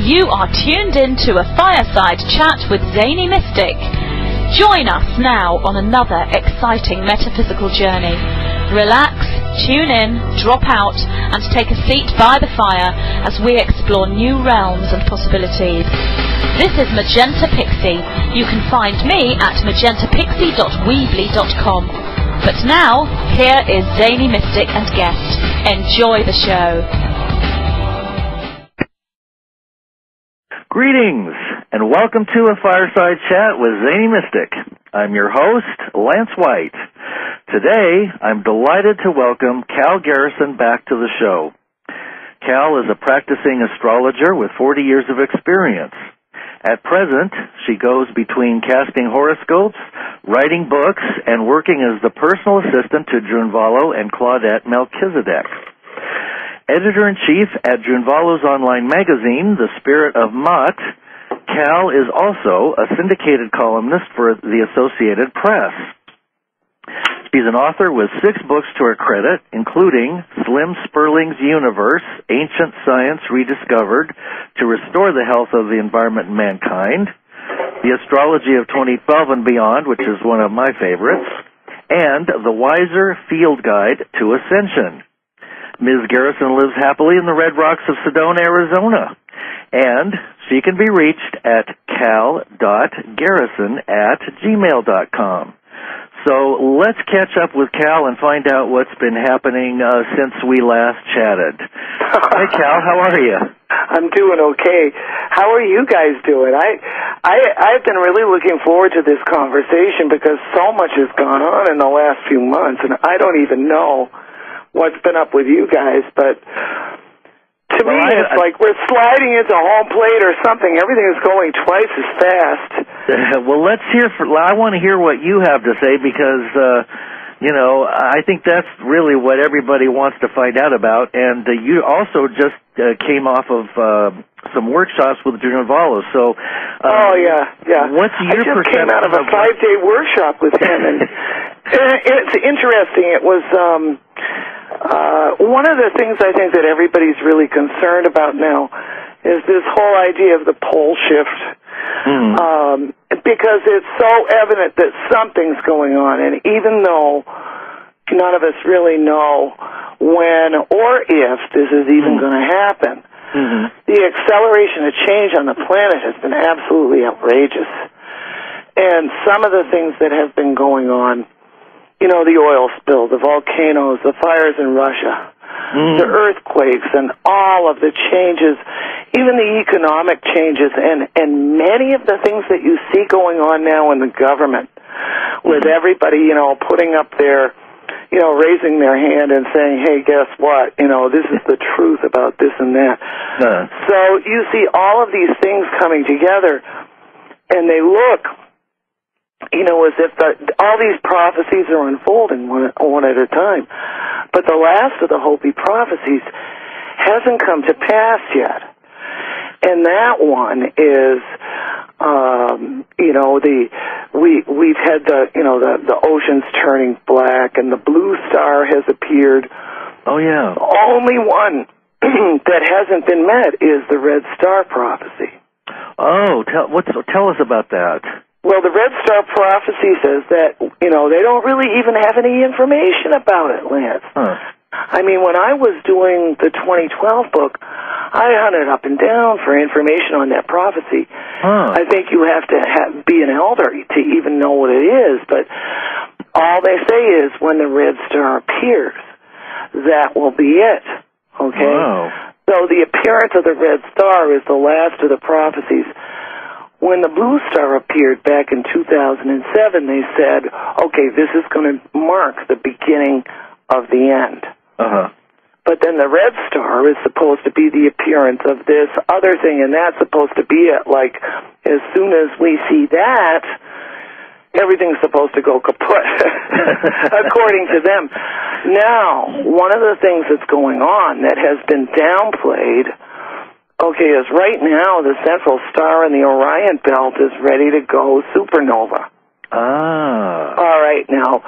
You are tuned in to a Fireside chat with Zany Mystic. Join us now on another exciting metaphysical journey. Relax, tune in, drop out, and take a seat by the fire as we explore new realms and possibilities. This is Magenta Pixie. You can find me at magentapixie.weebly.com. But now, here is Zany Mystic and guest. Enjoy the show. Greetings, and welcome to a Fireside Chat with Zany Mystic. I'm your host, Lance White. Today, I'm delighted to welcome CAL Garrison back to the show. CAL is a practicing astrologer with 40 years of experience. At present, she goes between casting horoscopes, writing books, and working as the personal assistant to Drunvalo and Claudette Melchizedek. Editor-in-Chief at Drunvalo's online magazine, The Spirit of Mott, CAL is also a syndicated columnist for the Associated Press. She's an author with 6 books to her credit, including Slim Spurling's Universe, Ancient Science Rediscovered to Restore the Health of the Environment and Mankind, The Astrology of 2012 and Beyond, which is one of my favorites, and The Wiser Field Guide to Ascension. Ms. Garrison lives happily in the Red Rocks of Sedona, Arizona, and she can be reached at cal.garrison@gmail.com. So let's catch up with Cal and find out what's been happening since we last chatted. Hey, Cal, how are you? I'm doing okay. How are you guys doing? I've been really looking forward to this conversation because so much has gone on in the last few months, and I don't even know what's been up with you guys, but to me it's like we're sliding into home plate or something. Everything is going twice as fast. Well, let's hear. I want to hear what you have to say because, I think that's really what everybody wants to find out about. And you also just came off of some workshops with Drunvalo. So, oh yeah. What's your perception? I just came out of a 5-day workshop with him, and it's interesting. It was. One of the things I think that everybody's really concerned about now is this whole idea of the pole shift, because it's so evident that something's going on, and even though none of us really know when or if this is even going to happen, the acceleration of change on the planet has been absolutely outrageous. And some of the things that have been going on, the oil spill, the volcanoes, the fires in Russia, the earthquakes, and all of the changes, even the economic changes, and many of the things that you see going on now in the government, with everybody, putting up their, raising their hand and saying, hey, guess what, this is the truth about this and that. So you see all of these things coming together, and they look as if all these prophecies are unfolding one at a time. But the last of the Hopi prophecies hasn't come to pass yet. And that one is, we've had the oceans turning black, and the blue star has appeared. Oh, yeah. The only one that hasn't been met is the red star prophecy. Oh, tell us about that. Well, the Red Star prophecy says that, they don't really even have any information about it, Lance. I mean, when I was doing the 2012 book, I hunted up and down for information on that prophecy. I think you have to be an elder to even know what it is, but all they say is when the Red Star appears, that will be it, okay? Wow. So the appearance of the Red Star is the last of the prophecies. When the Blue Star appeared back in 2007, they said, okay, this is going to mark the beginning of the end. But then the Red Star is supposed to be the appearance of this other thing, and that's supposed to be it. Like, as soon as we see that, everything's supposed to go kaput, according to them. Now, one of the things that's going on that has been downplayed, is right now the central star in the Orion belt is ready to go supernova. All right, now,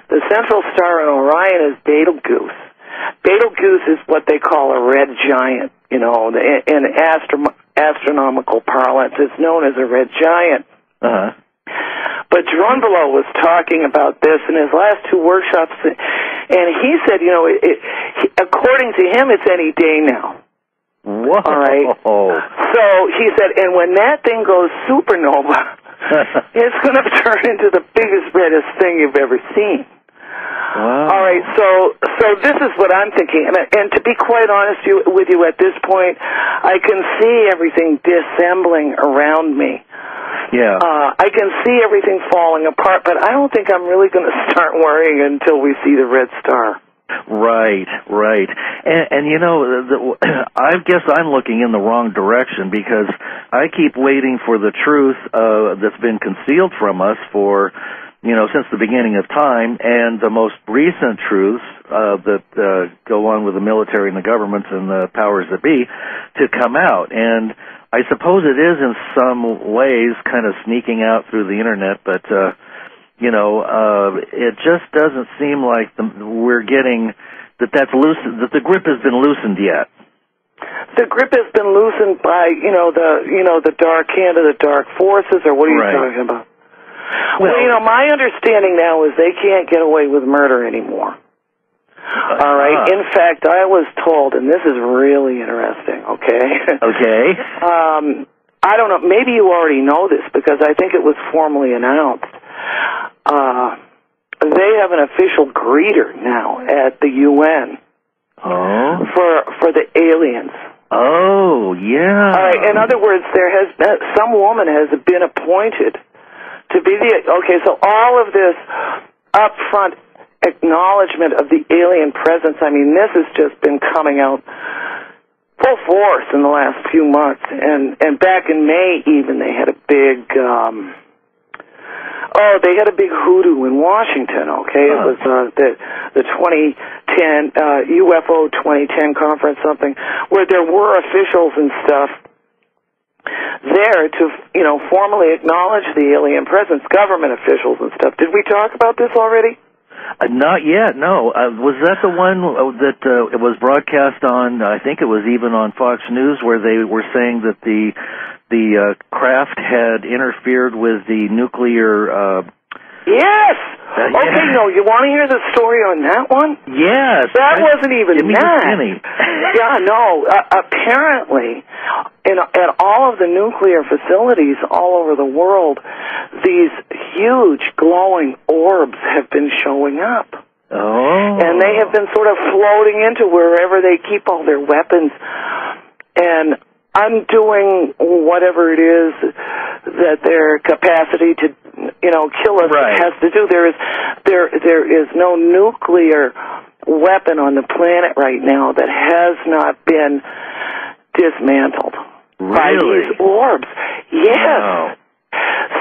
the central star in Orion is Betelgeuse. Betelgeuse is what they call a red giant, in astronomical parlance, is known as a red giant. Uh-huh. But Drunvalo was talking about this in his last 2 workshops, and he said, according to him, it's any day now. Whoa. All right. So he said, and when that thing goes supernova, it's going to turn into the biggest, reddest thing you've ever seen. Wow. All right, so this is what I'm thinking, and to be quite honest with you at this point, I can see everything dissembling around me. Yeah. I can see everything falling apart, but I don't think I'm really going to start worrying until we see the red star. Right. And I guess I'm looking in the wrong direction because I keep waiting for the truth that's been concealed from us for, since the beginning of time, and the most recent truths that go on with the military and the governments and the powers that be to come out. And I suppose it is in some ways kind of sneaking out through the internet, but it just doesn't seem like we're getting that's loosened, that the grip has been loosened yet. The grip has been loosened by the dark hand of the dark forces, or what are you talking about? Well, my understanding now is they can't get away with murder anymore. All right. In fact, I was told, and this is really interesting, okay? Okay. I don't know, maybe you already know this because I think it was formally announced. They have an official greeter now at the UN. Oh. For the aliens. Oh, yeah. All right. In other words, some woman has been appointed to be so all of this upfront acknowledgement of the alien presence, I mean, this has just been coming out full force in the last few months. And back in May even, they had a big, hoodoo in Washington, okay? It was the 2010, UFO 2010 conference, something, where there were officials and stuff there to, formally acknowledge the alien presence, government officials and stuff. Did we talk about this already? Not yet, no. Was that the one that it was broadcast on, I think it was even on Fox News, where they were saying that the craft had interfered with the nuclear... Yes! Okay, no, you want to hear the story on that one? Yes. That wasn't even that. Yeah, no. Apparently, at all of the nuclear facilities all over the world, these huge glowing orbs have been showing up. Oh. And they have been sort of floating into wherever they keep all their weapons and undoing whatever it is that their capacity to, kill us has to do. There is no nuclear weapon on the planet right now that has not been dismantled by these orbs. Yes. Wow.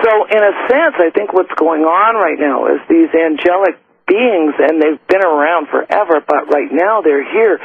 So in a sense, I think what's going on right now is these angelic beings, and they've been around forever, but right now they're here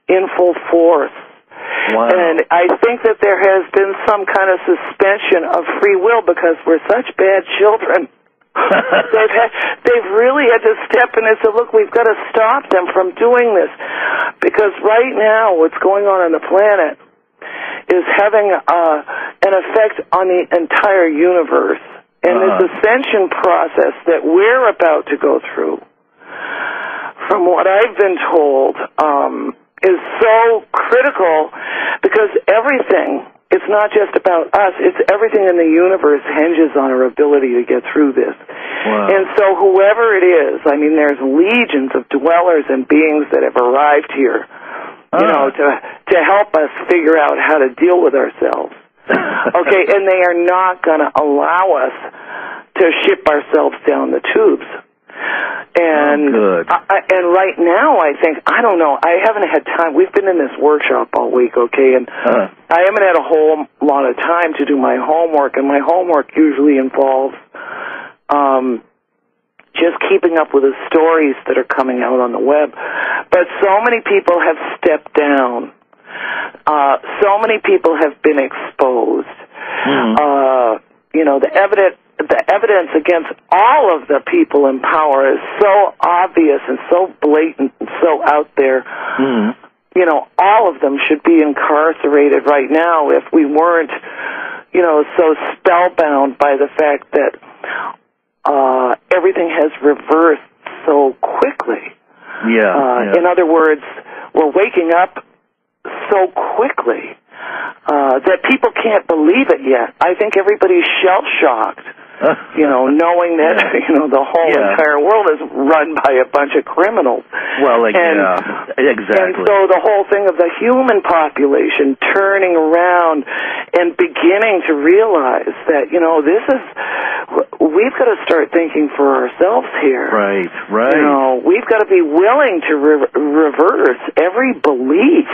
in full force. Wow. And I think that there has been some kind of suspension of free will because we're such bad children. They've really had to step in and say, look, we've got to stop them from doing this. Because right now what's going on the planet is having an effect on the entire universe. And this ascension process that we're about to go through, from what I've been told, is so critical because everything, it's not just about us, it's everything in the universe hinges on our ability to get through this. Wow. And so whoever it is, I mean, there's legions of dwellers and beings that have arrived here, to help us figure out how to deal with ourselves. Okay, and they are not going to allow us to ship ourselves down the tubes. And and right now, I think, I don't know, I haven't had time. We've been in this workshop all week, okay, and I haven't had a whole lot of time to do my homework, and my homework usually involves just keeping up with the stories that are coming out on the web. But so many people have stepped down. So many people have been exposed. The evidence against all of the people in power is so obvious and so blatant and so out there. all of them should be incarcerated right now if we weren't, so spellbound by the fact that everything has reversed so quickly. In other words, we're waking up so quickly that people can't believe it yet. I think everybody's shell-shocked, knowing that, the whole entire world is run by a bunch of criminals. Well, exactly. And so the whole thing of the human population turning around and beginning to realize that, we've got to start thinking for ourselves here. Right. We've got to be willing to reverse every belief.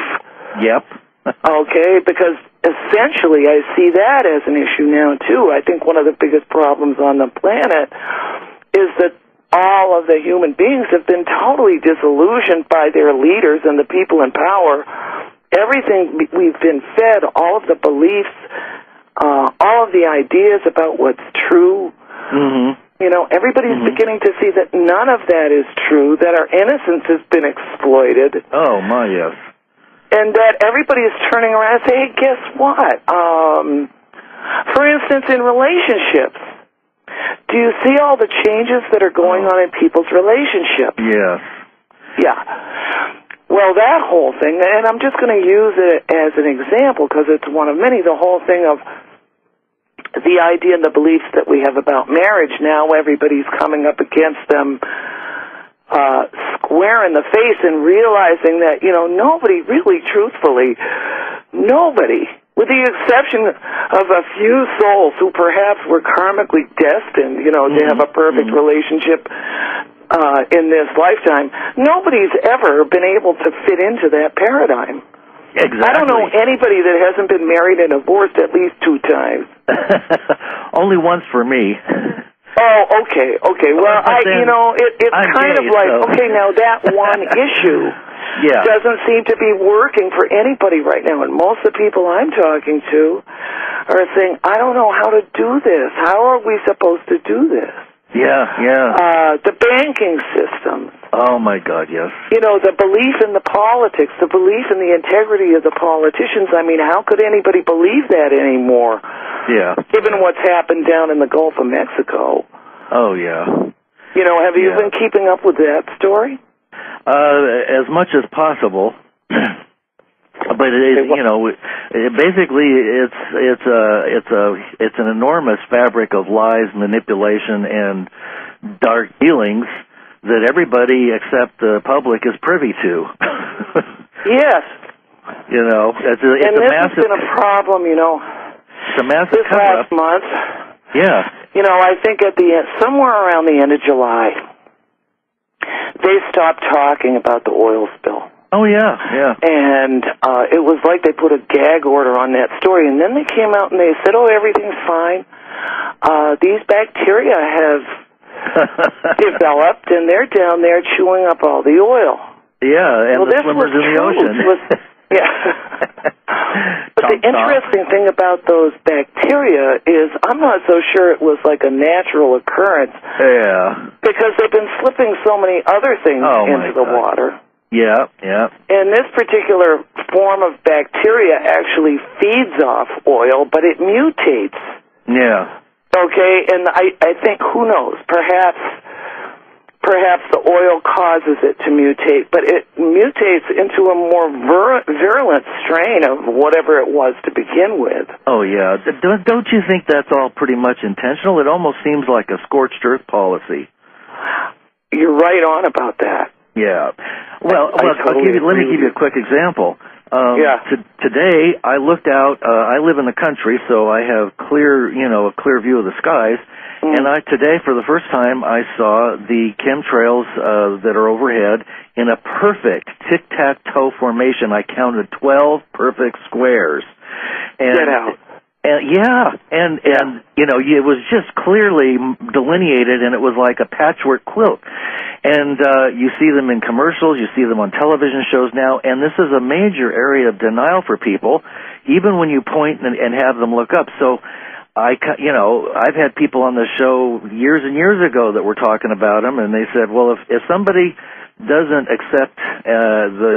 Yep. Okay, because essentially I see that as an issue now, too. I think one of the biggest problems on the planet is that all of the human beings have been totally disillusioned by their leaders and the people in power. Everything we've been fed, all of the beliefs, all of the ideas about what's true. Mm-hmm. Everybody's beginning to see that none of that is true, that our innocence has been exploited. Oh, my, yes. And that everybody is turning around and saying, hey, guess what? For instance, in relationships, do you see all the changes that are going on in people's relationships? Yes. Yeah. Well, that whole thing, and I'm just going to use it as an example because it's one of many, the whole thing of the idea and the beliefs that we have about marriage. Now everybody's coming up against them square in the face and realizing that, nobody really, truthfully, nobody, with the exception of a few souls who perhaps were karmically destined, to have a perfect relationship in this lifetime, nobody's ever been able to fit into that paradigm. Exactly. I don't know anybody that hasn't been married and divorced at least 2 times. Only once for me. Oh, okay. Well, it's kind of like, okay, now that one issue doesn't seem to be working for anybody right now. And most of the people I'm talking to are saying, I don't know how to do this. How are we supposed to do this? Yeah. The banking system. Oh, my God, yes. The belief in the politics, the belief in the integrity of the politicians. I mean, how could anybody believe that anymore? Yeah. Given what's happened down in the Gulf of Mexico. Oh, yeah. Have you been keeping up with that story? As much as possible. But basically it's an enormous fabric of lies, manipulation, and dark dealings that everybody except the public is privy to. Yes. It's and a this massive. has been a problem. It's a massive this last month. Yeah. I think at the end, somewhere around the end of July, they stopped talking about the oil spill. Oh, yeah. And it was like they put a gag order on that story. And then they came out and they said, oh, everything's fine. These bacteria have developed, and they're down there chewing up all the oil. Yeah, and the swimmers in the ocean. But the interesting thing about those bacteria is I'm not so sure it was like a natural occurrence. Yeah. Because they've been slipping so many other things into the water. Yeah. And this particular form of bacteria actually feeds off oil, but it mutates. Yeah. Okay, and I think, who knows, perhaps the oil causes it to mutate, but it mutates into a more virulent strain of whatever it was to begin with. Oh, yeah. Don't you think that's all pretty much intentional? It almost seems like a scorched earth policy. You're right on about that. Yeah. Well, let me give you a quick example. Today, I looked out. I live in the country, so I have a clear view of the skies. And today, for the first time, I saw the chemtrails that are overhead in a perfect tic-tac-toe formation. I counted 12 perfect squares. And, get out. And it was just clearly delineated, and it was like a patchwork quilt. And you see them in commercials, you see them on television shows now, and this is a major area of denial for people, even when you point and have them look up. So I've had people on the show years and years ago that were talking about them, and they said, well, if somebody doesn't accept the